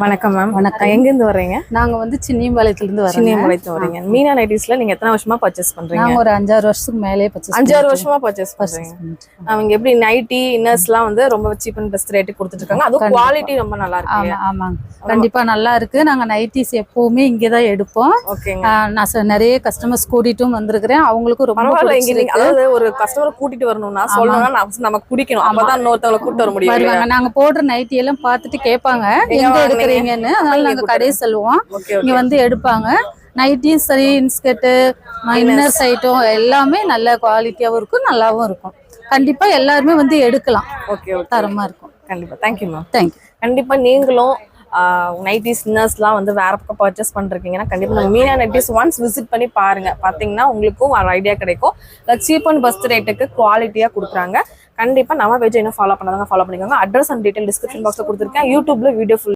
வணக்கம் மேம். வணக்கம். எங்கேருந்து வர்றீங்க? நாங்க வந்து சின்னியம்பாளையத்துலேருந்து வரோங்க. சின்னியம்பாளையத்துல வரீங்க. மீனா நைட்டிஸ்ல நீங்க எத்தனை வருஷமா பர்ச்சேஸ் பண்றீங்க? நாங்க ஒரு 5-6 வருஷத்துக்கு மேலே பர்ச்சேஸ் 5-6 வருஷமா பர்ச்சேஸ் பண்றீங்க. அவங்க எப்படி நைட்டி இன்னர்ஸ்லாம் வந்து ரொம்ப சீப் அண்ட் பெஸ்ட் ரேட்டுக்கு கொடுத்துட்டு இருக்காங்க. அதுவும் குவாலிட்டி ரொம்ப நல்லா இருக்கு. ஆமா ஆமாங்க, கண்டிப்பா நல்லா இருக்கு. நாங்க நைட்டிஸ் எப்பவுமே இங்கே தான் எடுப்போம். ஓகேங்க. நான் நிறைய கஸ்டமர்ஸ் கூட்டிட்டும் வந்திருக்கிறேன். அவங்களுக்கும் ரொம்ப பரவாயில்ல. இங்க பிடிச்சிருக்கு. அதாவது ஒரு கஸ்டமரை கூட்டிட்டு வரணும்னா சொல்லணும்னா நமக்கு பிடிக்கணும். அப்பதான் இன்னொருத்தவங்களை கூட்டிட்டு வர முடியும். வருவாங்க. நாங்க போடுற நைட்டி எல்லாம் பார்த்துட்டு கேட்பாங்க எங்க எடுக்கிறீங்கன்னு. அதனால நாங்க கடையை சொல்லுவோம், இங்க வந்து எடுப்பாங்க. நைட்டியும் சரி, இன்ஸ்கர்ட்டு, இன்னர் சைட்டும் எல்லாமே நல்ல குவாலிட்டியாகவும் இருக்கும், நல்லாவும் இருக்கும். கண்டிப்பா எல்லாருமே வந்து எடுக்கலாம். ஓகே, தரமா இருக்கும். கண்டிப்பா. Thank you ma'am. தேங்க்யூ. கண்டிப்பா நீங்களும் நைட்டிஸ் இன்னர்ஸ்லாம் வந்து வேற பக்கம் பர்ச்சேஸ் பண்ணிருக்கீங்கன்னா கண்டிப்பா நம்ம மீனா நைட்டிஸ் ஒன்ஸ் விசிட் பண்ணி பாருங்க. பாத்தீங்கன்னா உங்களுக்கும் ஒரு ஐடியா கிடைக்கும். சீப் அண்ட் பெஸ்ட் ரேட்டுக்கு குவாலிட்டியா கொடுக்குறாங்க. கண்டிப்பா நம்ம பேஜ் இன்னும் ஃபாலோ பண்ணாதாங்க ஃபாலோ பண்ணிக்கோங்க. அட்ரஸ் அண்ட் டீடைல் டிஸ்கிரிப்ஷன் பாக்ஸ்ல கொடுத்துருக்கேன். யூடியூப்ல வீடியோ ஃபுல்